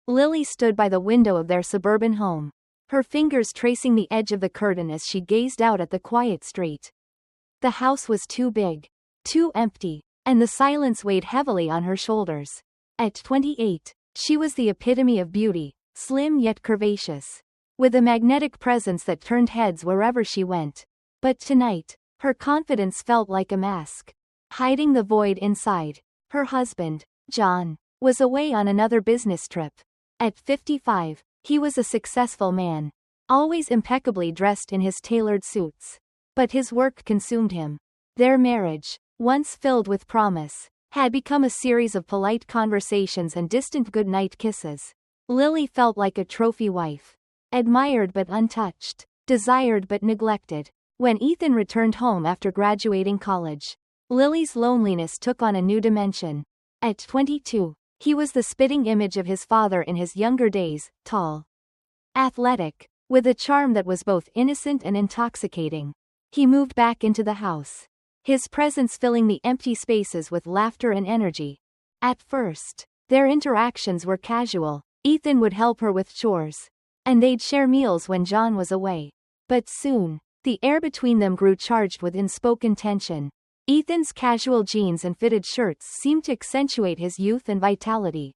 Lily stood by the window of their suburban home, her fingers tracing the edge of the curtain as she gazed out at the quiet street. The house was too big, too empty, and the silence weighed heavily on her shoulders. At 28, she was the epitome of beauty, slim yet curvaceous, with a magnetic presence that turned heads wherever she went. But tonight, her confidence felt like a mask, hiding the void inside. Her husband, John, was away on another business trip. At 55, he was a successful man, always impeccably dressed in his tailored suits. But his work consumed him. Their marriage, once filled with promise, had become a series of polite conversations and distant goodnight kisses. Lily felt like a trophy wife, admired but untouched, desired but neglected. When Ethan returned home after graduating college, Lily's loneliness took on a new dimension. At 22, he was the spitting image of his father in his younger days, tall, athletic, with a charm that was both innocent and intoxicating. He moved back into the house, his presence filling the empty spaces with laughter and energy. At first, their interactions were casual. Ethan would help her with chores, and they'd share meals when John was away. But soon, the air between them grew charged with unspoken tension. Ethan's casual jeans and fitted shirts seemed to accentuate his youth and vitality,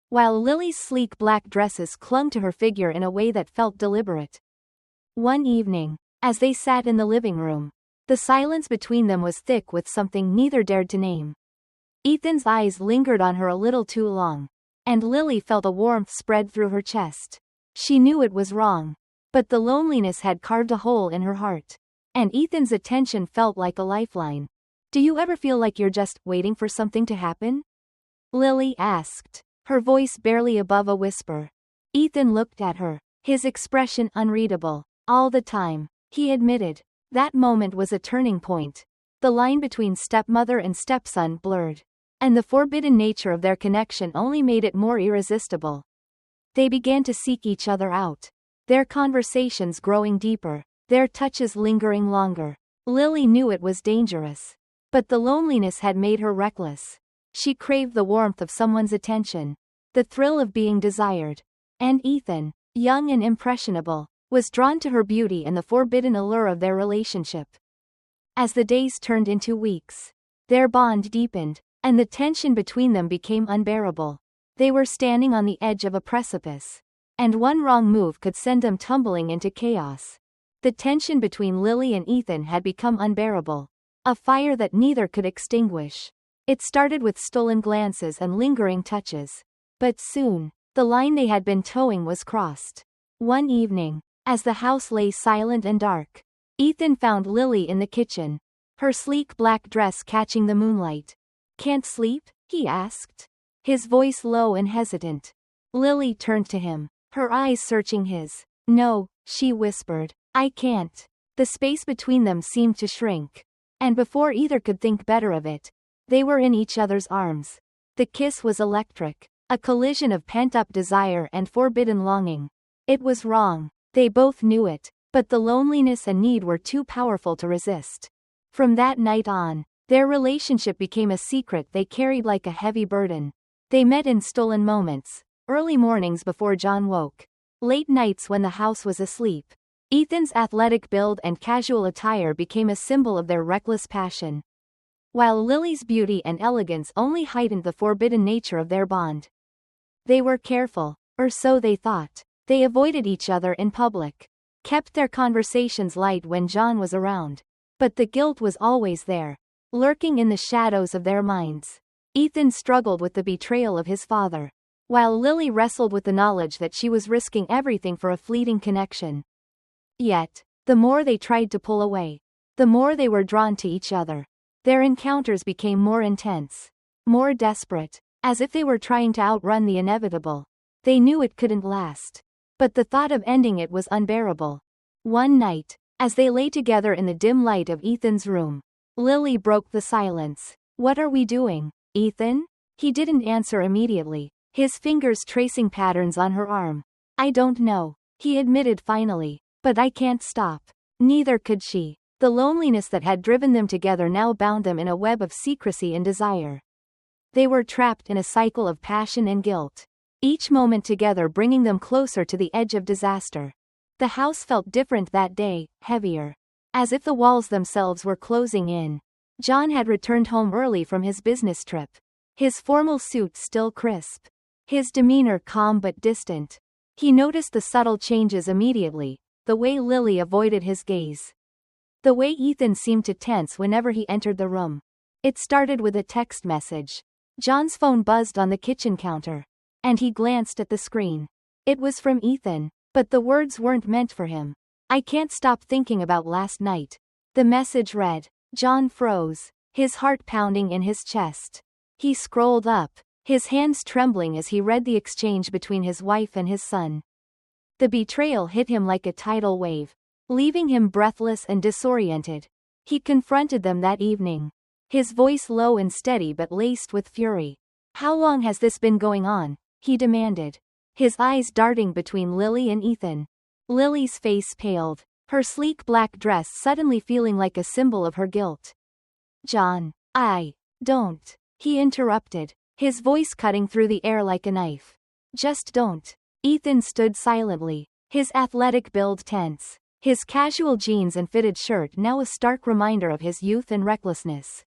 while Lily's sleek black dresses clung to her figure in a way that felt deliberate. One evening, as they sat in the living room, the silence between them was thick with something neither dared to name. Ethan's eyes lingered on her a little too long, and Lily felt a warmth spread through her chest. She knew it was wrong, but the loneliness had carved a hole in her heart, and Ethan's attention felt like a lifeline. "Do you ever feel like you're just waiting for something to happen?" Lily asked, her voice barely above a whisper. Ethan looked at her, his expression unreadable. "All the time," he admitted. That moment was a turning point. The line between stepmother and stepson blurred, and the forbidden nature of their connection only made it more irresistible. They began to seek each other out, their conversations growing deeper, their touches lingering longer. Lily knew it was dangerous, but the loneliness had made her reckless. She craved the warmth of someone's attention, the thrill of being desired. And Ethan, young and impressionable, was drawn to her beauty and the forbidden allure of their relationship. As the days turned into weeks, their bond deepened, and the tension between them became unbearable. They were standing on the edge of a precipice, and one wrong move could send them tumbling into chaos. The tension between Lily and Ethan had become unbearable, a fire that neither could extinguish. It started with stolen glances and lingering touches, but soon, the line they had been towing was crossed. One evening, as the house lay silent and dark, Ethan found Lily in the kitchen, her sleek black dress catching the moonlight. "Can't sleep?" he asked, his voice low and hesitant. Lily turned to him, her eyes searching his. "No," she whispered, "I can't." The space between them seemed to shrink, and before either could think better of it, they were in each other's arms. The kiss was electric, a collision of pent-up desire and forbidden longing. It was wrong, they both knew it, but the loneliness and need were too powerful to resist. From that night on, their relationship became a secret they carried like a heavy burden. They met in stolen moments, early mornings before John woke, late nights when the house was asleep. Ethan's athletic build and casual attire became a symbol of their reckless passion, while Lily's beauty and elegance only heightened the forbidden nature of their bond. They were careful, or so they thought. They avoided each other in public, kept their conversations light when John was around. But the guilt was always there, lurking in the shadows of their minds. Ethan struggled with the betrayal of his father, while Lily wrestled with the knowledge that she was risking everything for a fleeting connection. Yet, the more they tried to pull away, the more they were drawn to each other. Their encounters became more intense, more desperate, as if they were trying to outrun the inevitable. They knew it couldn't last, but the thought of ending it was unbearable. One night, as they lay together in the dim light of Ethan's room, Lily broke the silence. "What are we doing, Ethan?" He didn't answer immediately, his fingers tracing patterns on her arm. "I don't know," he admitted finally, "but I can't stop." Neither could she. The loneliness that had driven them together now bound them in a web of secrecy and desire. They were trapped in a cycle of passion and guilt. each moment together bringing them closer to the edge of disaster. The house felt different that day, heavier. As if the walls themselves were closing in. John had returned home early from his business trip. His formal suit still crisp. His demeanor calm but distant. He noticed the subtle changes immediately, the way Lily avoided his gaze. The way Ethan seemed to tense whenever he entered the room. It started with a text message. John's phone buzzed on the kitchen counter. And he glanced at the screen. It was from Ethan, but the words weren't meant for him. I can't stop thinking about last night. The message read. John froze, his heart pounding in his chest. He scrolled up, his hands trembling as he read the exchange between his wife and his son. The betrayal hit him like a tidal wave, leaving him breathless and disoriented. He confronted them that evening, his voice low and steady but laced with fury. How long has this been going on? He demanded, his eyes darting between Lily and Ethan. Lily's face paled, her sleek black dress suddenly feeling like a symbol of her guilt. John, I don't, he interrupted, his voice cutting through the air like a knife. Just don't. Ethan stood silently, his athletic build tense, his casual jeans and fitted shirt now a stark reminder of his youth and recklessness.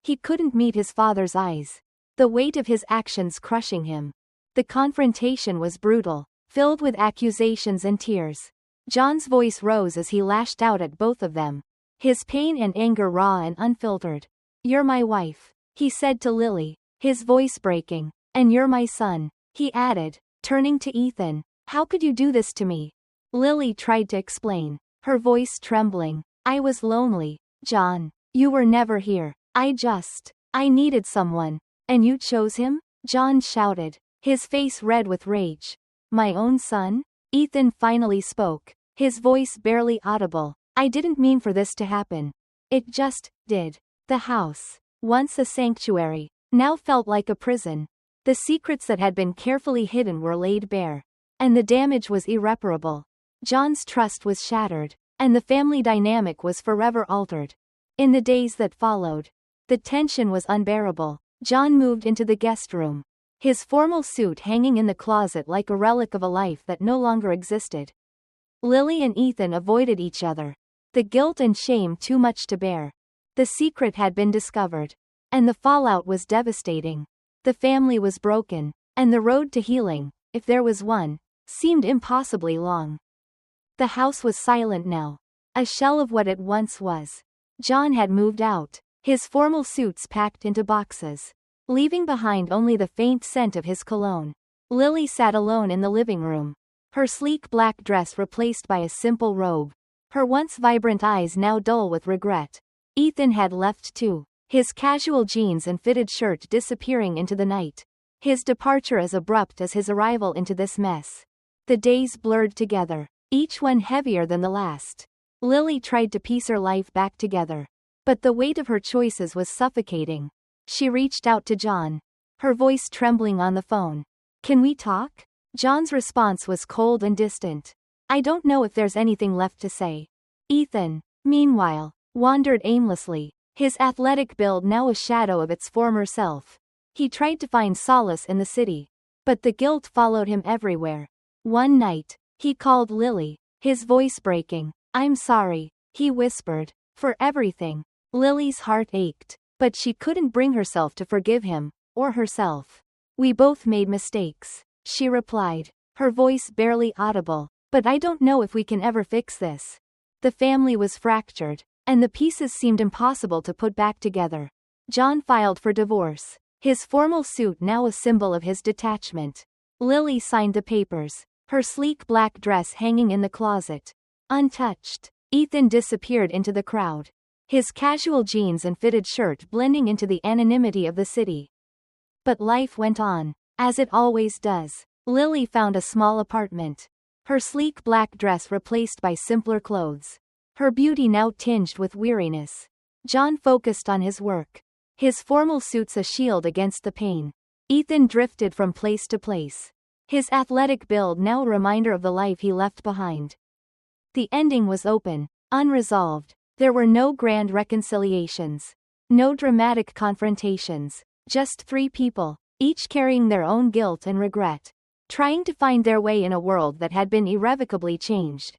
He couldn't meet his father's eyes, the weight of his actions crushing him. The confrontation was brutal, filled with accusations and tears. John's voice rose as he lashed out at both of them, his pain and anger raw and unfiltered. You're my wife, he said to Lily, his voice breaking. And you're my son, he added, turning to Ethan. How could you do this to me? Lily tried to explain, her voice trembling. I was lonely, John. You were never here. I needed someone. And you chose him? John shouted, his face red with rage. My own son? Ethan finally spoke, his voice barely audible. I didn't mean for this to happen. It just did. The house, once a sanctuary, now felt like a prison. The secrets that had been carefully hidden were laid bare. And the damage was irreparable. John's trust was shattered, and the family dynamic was forever altered. In the days that followed, the tension was unbearable. John moved into the guest room, his formal suit hanging in the closet like a relic of a life that no longer existed. Lily and Ethan avoided each other, the guilt and shame too much to bear. The secret had been discovered, and the fallout was devastating. The family was broken, and the road to healing, if there was one, seemed impossibly long. The house was silent now, a shell of what it once was. John had moved out, his formal suits packed into boxes, leaving behind only the faint scent of his cologne. Lily sat alone in the living room, her sleek black dress replaced by a simple robe, her once vibrant eyes now dull with regret. Ethan had left too, his casual jeans and fitted shirt disappearing into the night, his departure as abrupt as his arrival into this mess. The days blurred together, each one heavier than the last. Lily tried to piece her life back together, but the weight of her choices was suffocating. She reached out to John, her voice trembling on the phone. Can we talk? John's response was cold and distant. I don't know if there's anything left to say. Ethan, meanwhile, wandered aimlessly, his athletic build now a shadow of its former self. He tried to find solace in the city, but the guilt followed him everywhere. One night, he called Lily, his voice breaking. I'm sorry, he whispered, for everything. Lily's heart ached, but she couldn't bring herself to forgive him, or herself. We both made mistakes, she replied, her voice barely audible, but I don't know if we can ever fix this. The family was fractured, and the pieces seemed impossible to put back together. John filed for divorce, his formal suit now a symbol of his detachment. Lily signed the papers, her sleek black dress hanging in the closet, untouched. Ethan disappeared into the crowd, his casual jeans and fitted shirt blending into the anonymity of the city. But life went on, as it always does. Lily found a small apartment, her sleek black dress replaced by simpler clothes, her beauty now tinged with weariness. John focused on his work, his formal suits a shield against the pain. Ethan drifted from place to place, his athletic build now a reminder of the life he left behind. The ending was open, unresolved. There were no grand reconciliations, no dramatic confrontations, just three people, each carrying their own guilt and regret. trying to find their way in a world that had been irrevocably changed.